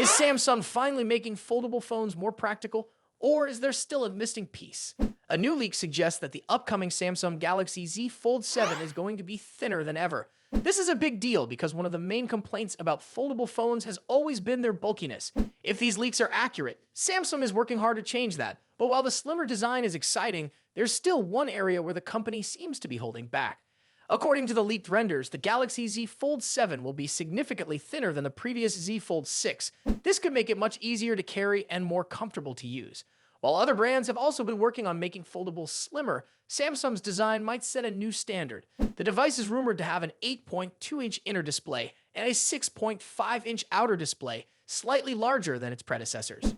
Is Samsung finally making foldable phones more practical, or is there still a missing piece? A new leak suggests that the upcoming Samsung Galaxy Z Fold 7 is going to be thinner than ever. This is a big deal because one of the main complaints about foldable phones has always been their bulkiness. If these leaks are accurate, Samsung is working hard to change that. But while the slimmer design is exciting, there's still one area where the company seems to be holding back. According to the leaked renders, the Galaxy Z Fold 7 will be significantly thinner than the previous Z Fold 6. This could make it much easier to carry and more comfortable to use. While other brands have also been working on making foldables slimmer, Samsung's design might set a new standard. The device is rumored to have an 8.2-inch inner display and a 6.5-inch outer display, slightly larger than its predecessors.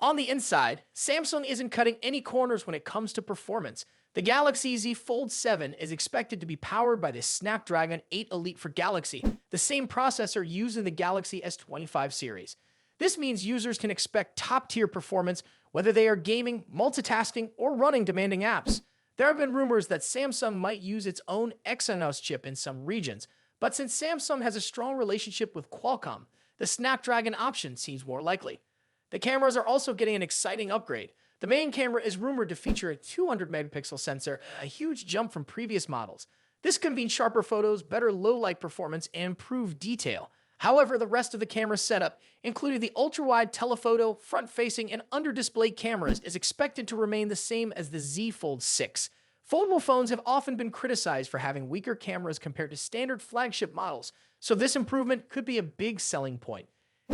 On the inside, Samsung isn't cutting any corners when it comes to performance. The Galaxy Z Fold 7 is expected to be powered by the Snapdragon 8 Elite for Galaxy, the same processor used in the Galaxy S25 series. This means users can expect top-tier performance whether they are gaming, multitasking, or running demanding apps. There have been rumors that Samsung might use its own Exynos chip in some regions, but since Samsung has a strong relationship with Qualcomm, the Snapdragon option seems more likely. The cameras are also getting an exciting upgrade. The main camera is rumored to feature a 200-megapixel sensor, a huge jump from previous models. This could mean sharper photos, better low-light performance, and improved detail. However, the rest of the camera setup, including the ultra-wide telephoto, front-facing, and under-display cameras, is expected to remain the same as the Z Fold 6. Foldable phones have often been criticized for having weaker cameras compared to standard flagship models, so this improvement could be a big selling point.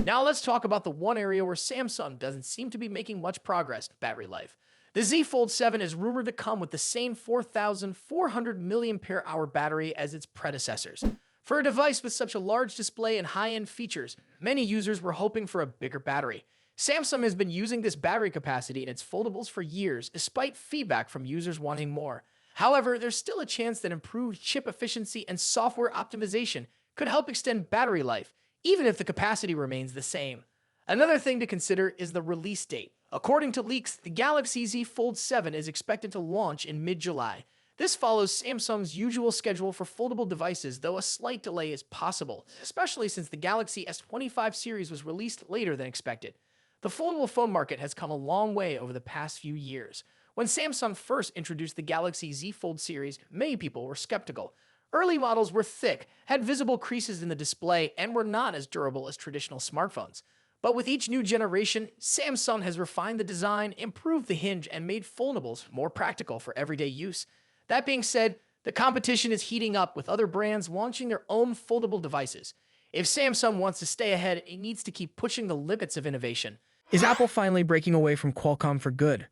Now let's talk about the one area where Samsung doesn't seem to be making much progress: battery life. The Z Fold 7 is rumored to come with the same 4,400 mAh battery as its predecessors. For a device with such a large display and high-end features, many users were hoping for a bigger battery. Samsung has been using this battery capacity in its foldables for years, despite feedback from users wanting more. However, there's still a chance that improved chip efficiency and software optimization could help extend battery life, even if the capacity remains the same. Another thing to consider is the release date. According to leaks, the Galaxy Z Fold 7 is expected to launch in mid-July. This follows Samsung's usual schedule for foldable devices, though a slight delay is possible, especially since the Galaxy S25 series was released later than expected. The foldable phone market has come a long way over the past few years. When Samsung first introduced the Galaxy Z Fold series, many people were skeptical. Early models were thick, had visible creases in the display, and were not as durable as traditional smartphones. But with each new generation, Samsung has refined the design, improved the hinge, and made foldables more practical for everyday use. That being said, the competition is heating up with other brands launching their own foldable devices. If Samsung wants to stay ahead, it needs to keep pushing the limits of innovation. Is Apple finally breaking away from Qualcomm for good?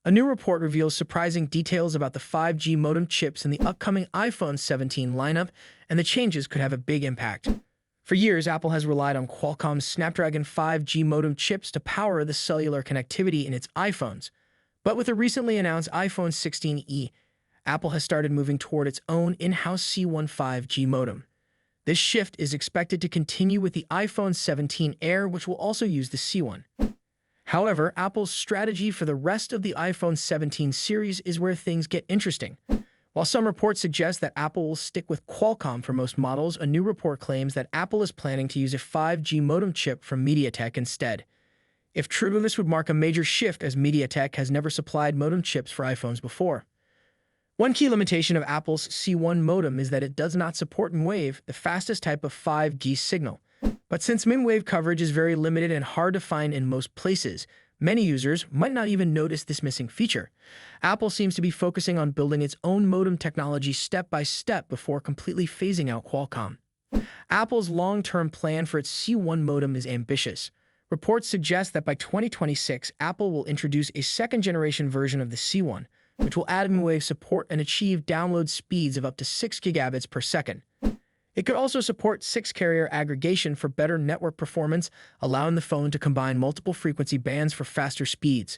A new report reveals surprising details about the 5G modem chips in the upcoming iPhone 17 lineup, and the changes could have a big impact. For years, Apple has relied on Qualcomm's Snapdragon 5G modem chips to power the cellular connectivity in its iPhones. But with the recently announced iPhone 16e, Apple has started moving toward its own in-house C1 5G modem. This shift is expected to continue with the iPhone 17 Air, which will also use the C1. However, Apple's strategy for the rest of the iPhone 17 series is where things get interesting. While some reports suggest that Apple will stick with Qualcomm for most models, a new report claims that Apple is planning to use a 5G modem chip from MediaTek instead. If true, this would mark a major shift as MediaTek has never supplied modem chips for iPhones before. One key limitation of Apple's C1 modem is that it does not support mmWave, the fastest type of 5G signal. But since mmWave coverage is very limited and hard to find in most places, many users might not even notice this missing feature. Apple seems to be focusing on building its own modem technology step by step before completely phasing out Qualcomm. Apple's long-term plan for its C1 modem is ambitious. Reports suggest that by 2026, Apple will introduce a second-generation version of the C1, which will add mmWave support and achieve download speeds of up to 6 gigabits per second. It could also support 6-carrier aggregation for better network performance, allowing the phone to combine multiple frequency bands for faster speeds.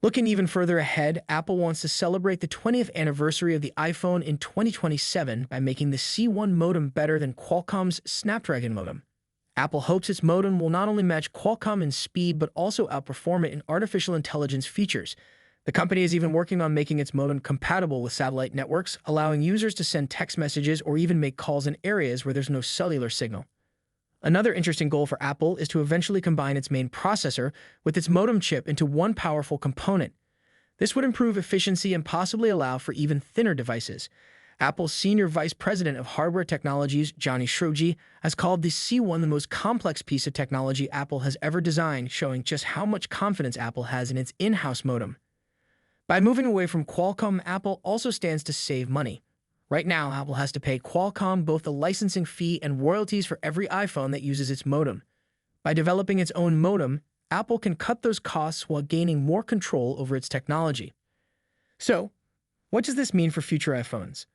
Looking even further ahead, Apple wants to celebrate the 20th anniversary of the iPhone in 2027 by making the C1 modem better than Qualcomm's Snapdragon modem. Apple hopes its modem will not only match Qualcomm in speed but also outperform it in artificial intelligence features. The company is even working on making its modem compatible with satellite networks, allowing users to send text messages or even make calls in areas where there's no cellular signal. Another interesting goal for Apple is to eventually combine its main processor with its modem chip into one powerful component. This would improve efficiency and possibly allow for even thinner devices. Apple's Senior Vice President of Hardware Technologies, Johnny Shroji, has called the C1 the most complex piece of technology Apple has ever designed, showing just how much confidence Apple has in its in-house modem. By moving away from Qualcomm, Apple also stands to save money. Right now, Apple has to pay Qualcomm both the licensing fee and royalties for every iPhone that uses its modem. By developing its own modem, Apple can cut those costs while gaining more control over its technology. So, what does this mean for future iPhones?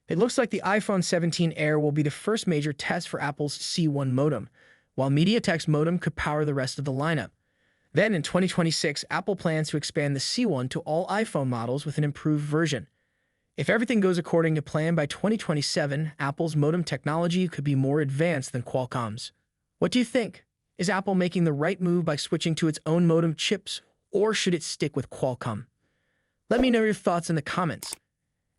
It looks like the iPhone 17 Air will be the first major test for Apple's C1 modem, while MediaTek's modem could power the rest of the lineup. Then in 2026, Apple plans to expand the C1 to all iPhone models with an improved version. If everything goes according to plan, by 2027, Apple's modem technology could be more advanced than Qualcomm's. What do you think? Is Apple making the right move by switching to its own modem chips, or should it stick with Qualcomm? Let me know your thoughts in the comments.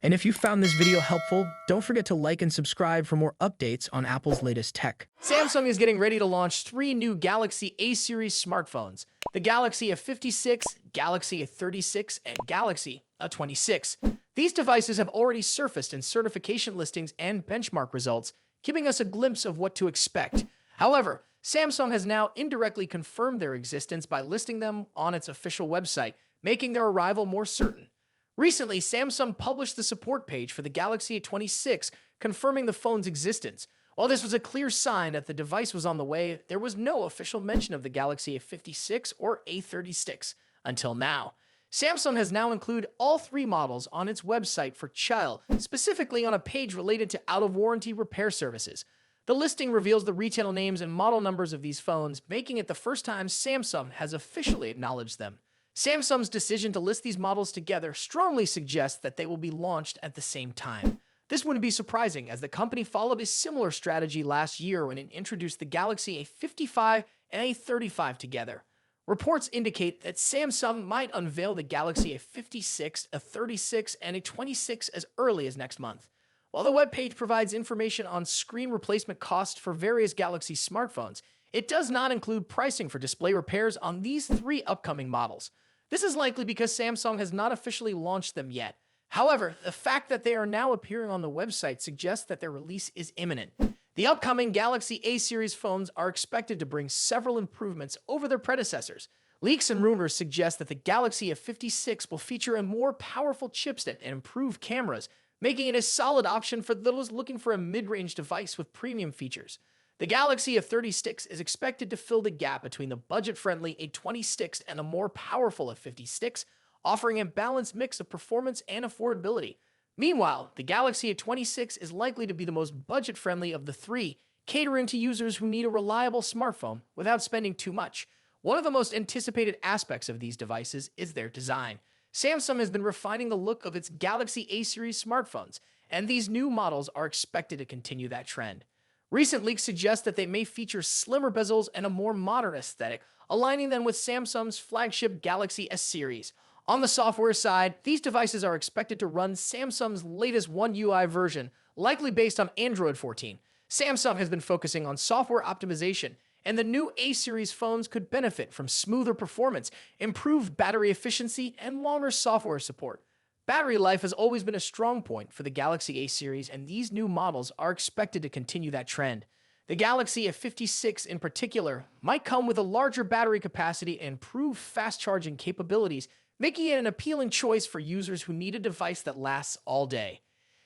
And if you found this video helpful, don't forget to like and subscribe for more updates on Apple's latest tech. Samsung is getting ready to launch 3 new Galaxy A series smartphones: the Galaxy A56, Galaxy A36, and Galaxy A26. These devices have already surfaced in certification listings and benchmark results, giving us a glimpse of what to expect. However, Samsung has now indirectly confirmed their existence by listing them on its official website, making their arrival more certain. Recently, Samsung published the support page for the Galaxy A26, confirming the phone's existence. While this was a clear sign that the device was on the way, there was no official mention of the Galaxy A56 or A36 until now. Samsung has now included all 3 models on its website for trial, specifically on a page related to out-of-warranty repair services. The listing reveals the retail names and model numbers of these phones, making it the first time Samsung has officially acknowledged them. Samsung's decision to list these models together strongly suggests that they will be launched at the same time. This wouldn't be surprising, as the company followed a similar strategy last year when it introduced the Galaxy A55 and A35 together. Reports indicate that Samsung might unveil the Galaxy A56, A36, and A26 as early as next month. While the webpage provides information on screen replacement costs for various Galaxy smartphones, it does not include pricing for display repairs on these 3 upcoming models. This is likely because Samsung has not officially launched them yet. However, the fact that they are now appearing on the website suggests that their release is imminent. The upcoming Galaxy A series phones are expected to bring several improvements over their predecessors. Leaks and rumors suggest that the Galaxy A56 will feature a more powerful chipset and improved cameras, making it a solid option for those looking for a mid-range device with premium features. The Galaxy A36 is expected to fill the gap between the budget-friendly A26 and a more powerful A56, offering a balanced mix of performance and affordability. Meanwhile, the Galaxy A26 is likely to be the most budget-friendly of the 3, catering to users who need a reliable smartphone without spending too much. One of the most anticipated aspects of these devices is their design. Samsung has been refining the look of its Galaxy A series smartphones, and these new models are expected to continue that trend. Recent leaks suggest that they may feature slimmer bezels and a more modern aesthetic, aligning them with Samsung's flagship Galaxy S series. On the software side, these devices are expected to run Samsung's latest One UI version, likely based on Android 14. Samsung has been focusing on software optimization, and the new A series phones could benefit from smoother performance, improved battery efficiency, and longer software support. Battery life has always been a strong point for the Galaxy A series, and these new models are expected to continue that trend. The Galaxy A56 in particular might come with a larger battery capacity and improved fast charging capabilities, making it an appealing choice for users who need a device that lasts all day.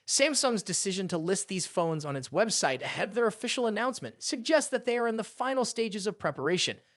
Samsung's decision to list these phones on its website ahead of their official announcement suggests that they are in the final stages of preparation.